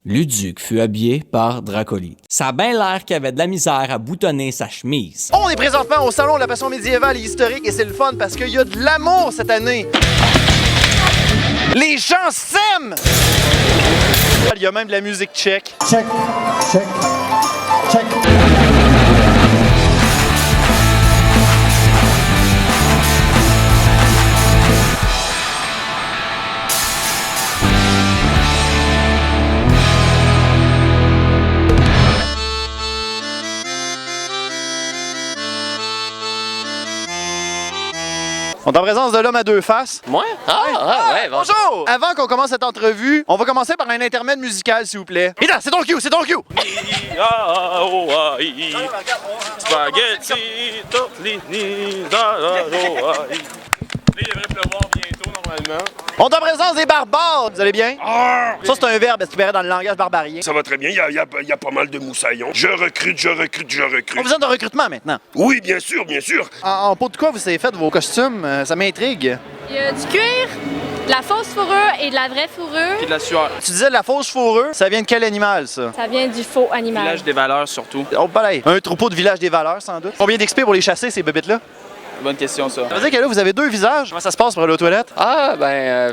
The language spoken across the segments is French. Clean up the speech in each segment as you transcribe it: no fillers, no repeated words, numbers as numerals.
Luduc fut habillé par Dracolite. Ça a bien l'air qu'il avait de la misère à boutonner sa chemise. On est présentement au Salon de la Passion médiévale et historique et c'est le fun parce qu'il y a de l'amour cette année. Les gens s'aiment! Il y a même de la musique tchèque. Check, check, check. On est en présence de l'homme à deux faces. Moi? Ouais, bon. Bonjour! Avant qu'on commence cette entrevue, on va commencer par un intermède musical, s'il vous plaît. Et là, c'est ton cue, c'est ton cue! Spaghetti, tortellini, il devrait pleuvoir bientôt, normalement. On est en présence des barbares. Vous allez bien? Ça, c'est un verbe, est-ce qu'il paraît dans le langage barbarien? Ça va très bien, il y a pas mal de moussaillons. Je recrute. On vous êtes de recrutement maintenant. Oui, bien sûr, bien sûr. En pot de quoi vous avez fait vos costumes? Ça m'intrigue. Il y a du cuir, de la fausse fourrure et de la vraie fourrure. Puis de la sueur. Tu disais de la fausse fourrure, ça vient de quel animal, ça? Ça vient du faux animal. Village des valeurs, surtout. Oh, pareil. Un troupeau de village des valeurs, sans doute. Combien d'XP pour les chasser, ces bébites-là? Bonne question, ça. Ça veut dire que là, vous avez deux visages. Comment ça se passe pour aller aux toilettes?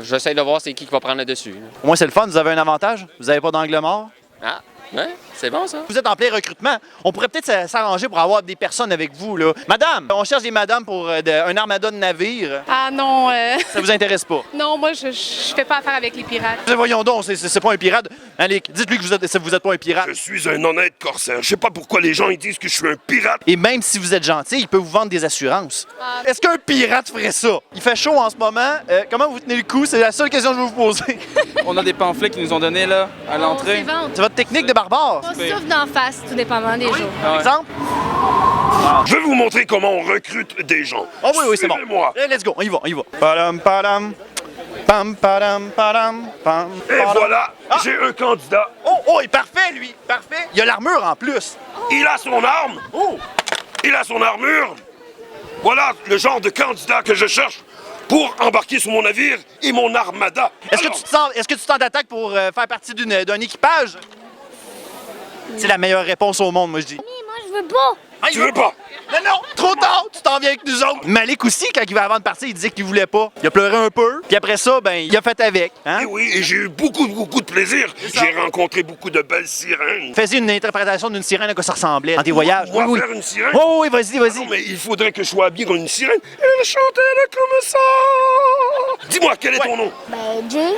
J'essaie de voir c'est qui va prendre le dessus. Au moins, c'est le fun, vous avez un avantage. Vous n'avez pas d'angle mort. Ah, ouais, c'est bon ça. Vous êtes en plein recrutement. On pourrait peut-être s'arranger pour avoir des personnes avec vous, là. Madame, on cherche des madames pour un armada de navires. Ah non, Ça vous intéresse pas? non, moi je fais pas affaire avec les pirates. Voyons donc, c'est pas un pirate. Allez, dites-lui que vous êtes pas un pirate. Je suis un honnête corsaire. Je sais pas pourquoi les gens ils disent que je suis un pirate. Et même si vous êtes gentil, il peut vous vendre des assurances. Est-ce qu'un pirate ferait ça? Il fait chaud en ce moment. Comment vous tenez le coup? C'est la seule question que je vais vous poser. On a des pamphlets qu'ils nous ont donnés, là, à l'entrée. C'est votre technique de barbare. On souffle d'en face, tout dépendant des jours. Par exemple? Je vais vous montrer comment on recrute des gens. Oh oui, c'est bon. Suivez-moi. Let's go, on y va. Padam, padam. Pam, padam, padam, pam, Et padam. voilà, j'ai un candidat. Oh, il est parfait, lui. Parfait. Il a l'armure en plus. Il a son arme. Il a son armure. Voilà le genre de candidat que je cherche pour embarquer sur mon navire et mon armada. Est-ce que tu tentes d'attaque pour faire partie d'un équipage? C'est la meilleure réponse au monde, moi, je dis. Moi, je veux pas. Tu veux pas? Non, trop tard, tu t'en viens avec nous autres. Malik aussi, quand il va avant de partir, il disait qu'il voulait pas. Il a pleuré un peu, puis après ça, ben, il a fait avec. Hein? Et oui, et j'ai eu beaucoup de plaisir. J'ai rencontré beaucoup de belles sirènes. Fais-y une interprétation d'une sirène à quoi ça ressemblait dans tes voyages. Moi, Oui. faire une sirène? Oh, oui, vas-y. Non, mais il faudrait que je sois habillé comme une sirène. Elle chantait là comme ça. Dis-moi, quel est ton nom? Ben, Jay.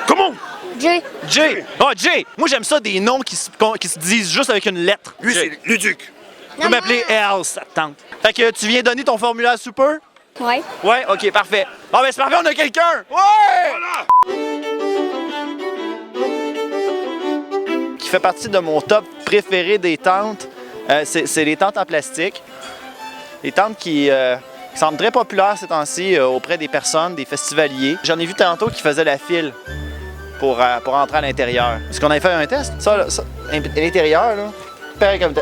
Comment? Jay. Jay. Oh, Jay. Moi, j'aime ça des noms qui se disent juste avec une lettre. Lui, c'est Luduc. Tu peux m'appeler Elle, ça te tente. Fait que tu viens donner ton formulaire super? Ouais. Ouais, ok, parfait. Bon, ben c'est parfait, on a quelqu'un! Ouais! Voilà! Qui fait partie de mon top préféré des tentes, c'est les tentes en plastique. Les tentes qui semblent très populaires ces temps-ci auprès des personnes, des festivaliers. J'en ai vu tantôt qui faisaient la file pour entrer à l'intérieur. Est-ce qu'on avait fait un test? Ça, à l'intérieur, là, pareil comme...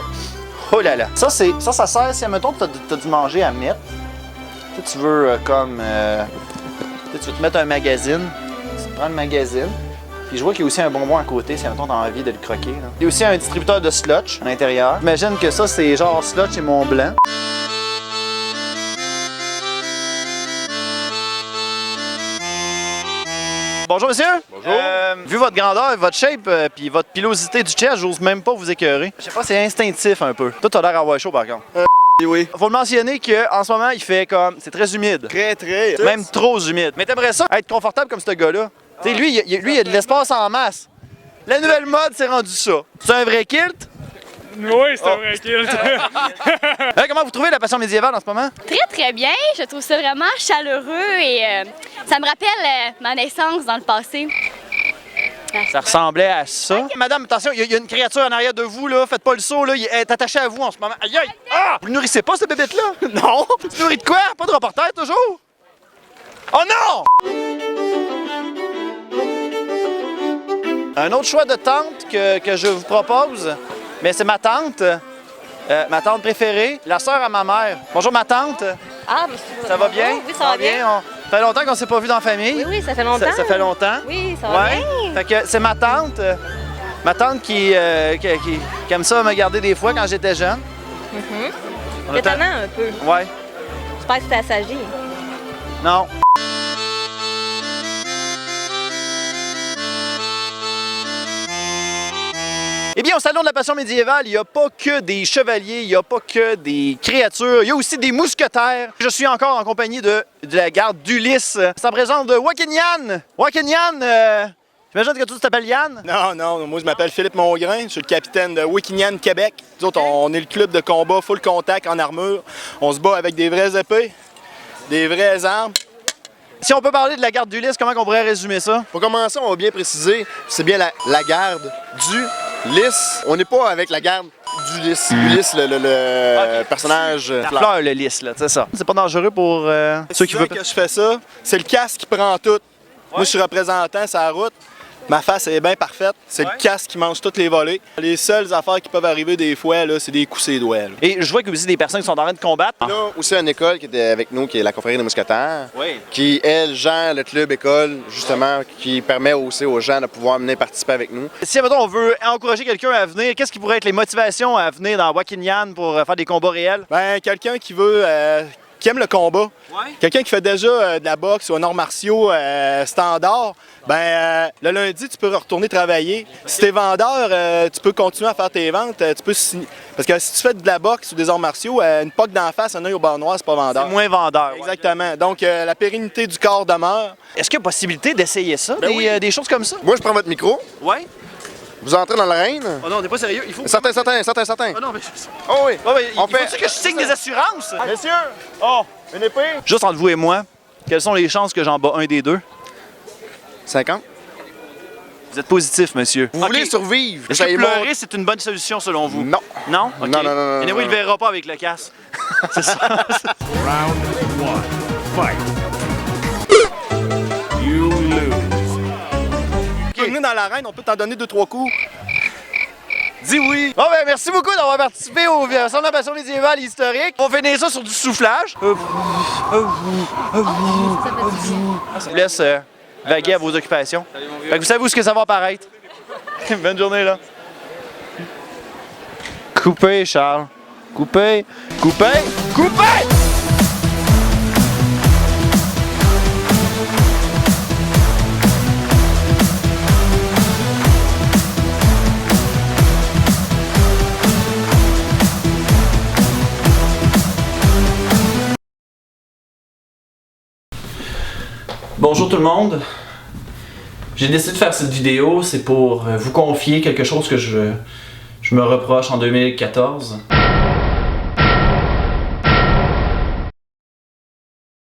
Oh là là! Ça sert si, admettons, t'as du manger à mettre. Tu veux tu veux te mettre un magazine. Tu prends le magazine. Puis je vois qu'il y a aussi un bonbon à côté, si admettons, t'as envie de le croquer. Là. Il y a aussi un distributeur de slotch à l'intérieur. J'imagine que ça, c'est genre slotch et Mont Blanc. Bonjour, monsieur. Bonjour. Vu votre grandeur, votre shape, puis votre pilosité du chest, j'ose même pas vous écœurer. Je sais pas, c'est instinctif un peu. Toi, t'as l'air à avoir chaud, par contre. Oui. Faut le mentionner qu'en ce moment, il fait comme... C'est très humide. Très. Même trop humide. Mais t'aimerais ça être confortable comme ce gars-là. Tu sais, lui, il a de l'espace en masse. La nouvelle mode, c'est rendu ça. C'est un vrai kilt? Oui, c'est un vrai kilt. Comment vous trouvez la passion médiévale en ce moment? Très, très bien. Je trouve ça vraiment chaleureux et ça me rappelle ma naissance dans le passé. Ça ressemblait à ça. Madame, attention, il y a une créature en arrière de vous, là. Faites pas le saut, là. Elle est attachée à vous en ce moment. Aïe, aïe! Ah! Vous le nourrissez pas, cette bébête-là? Non! Tu nourris de quoi? Pas de reporter, toujours? Oh non! Un autre choix de tente que je vous propose, mais c'est ma tante préférée, la sœur à ma mère. Bonjour, ma tante. Ah, Ça va bien? Oui, ça va bien. Ça fait longtemps qu'on s'est pas vu dans la famille. Oui, ça fait longtemps. Ça fait longtemps. Oui, ça va bien. Fait que c'est ma tante. Ma tante qui aime ça me garder des fois quand j'étais jeune. C'est étonnant un peu. Ouais. J'espère que c'était assagi. Non. Eh bien, au Salon de la Passion médiévale, il n'y a pas que des chevaliers, il n'y a pas que des créatures, il y a aussi des mousquetaires. Je suis encore en compagnie de la garde d'Ulysse. Ça présente de Wakinian. Wakinian, j'imagine que tu t'appelles Yann? Non, moi je m'appelle Philippe Mongrain, je suis le capitaine de Wakinian Québec. Nous autres, on est le club de combat full contact en armure. On se bat avec des vraies épées, des vraies armes. Si on peut parler de la garde d'Ulysse, comment on pourrait résumer ça? Pour commencer, on va bien préciser, c'est bien la garde du Lys. On n'est pas avec la garde d'Ulysse. Ulysse, le personnage. La fleur, le lys, là, c'est ça. C'est pas dangereux pour ceux qui veulent. que je fais ça, c'est le casque qui prend tout. Moi, je suis représentant sur la route. Ma face est bien parfaite. C'est le casque qui mange toutes les volées. Les seules affaires qui peuvent arriver des fois, là, c'est des coups ses doigts. Là. Et je vois qu'il y a aussi des personnes qui sont en train de combattre. On a aussi une école qui était avec nous, qui est la confrérie des mousquetaires, Oui. qui, elle, gère le club école, justement, qui permet aussi aux gens de pouvoir venir participer avec nous. Si mettons, on veut encourager quelqu'un à venir, qu'est-ce qui pourrait être les motivations à venir dans Wakinian pour faire des combats réels? Ben, quelqu'un qui veut, qui aime le combat, quelqu'un qui fait déjà de la boxe ou un art martiaux standard, ben, le lundi, tu peux retourner travailler. Si t'es vendeur, tu peux continuer à faire tes ventes, tu peux signer. Parce que si tu fais de la boxe ou des arts martiaux, une poque d'en face, un œil au bord noir, c'est pas vendeur. C'est moins vendeur. Exactement. Donc, la pérennité du corps demeure. Est-ce qu'il y a possibilité d'essayer ça, des choses comme ça? Moi, je prends votre micro. Oui. Vous entrez dans l'arène. Oh non, on n'est pas sérieux. Il faut. Certain. Oh non, mais. Oh oui. Il faut-tu que je signe des assurances? Messieurs, oh, une épée. Juste entre vous et moi, quelles sont les chances que j'en bats un des deux? 50. Vous êtes positif, monsieur. Vous voulez survivre. Est-ce que pleurer, c'est une bonne solution selon vous? Non. Non? OK. Non. Et oui, il ne verra pas avec le casque. C'est ça. Round 1, fight. You lose. Tu peux venir dans l'arène, on peut t'en donner 2-3 coups. Dis oui! Bon ben merci beaucoup d'avoir participé au Salon de la Passion médiévale historique. On va finir ça sur du soufflage. Je vous laisse vaguer à vos occupations. Fait que vous savez où est-ce que ça va apparaître. Bonne journée là. Coupez, Charles. Coupez. Bonjour tout le monde. J'ai décidé de faire cette vidéo, c'est pour vous confier quelque chose que je me reproche en 2014.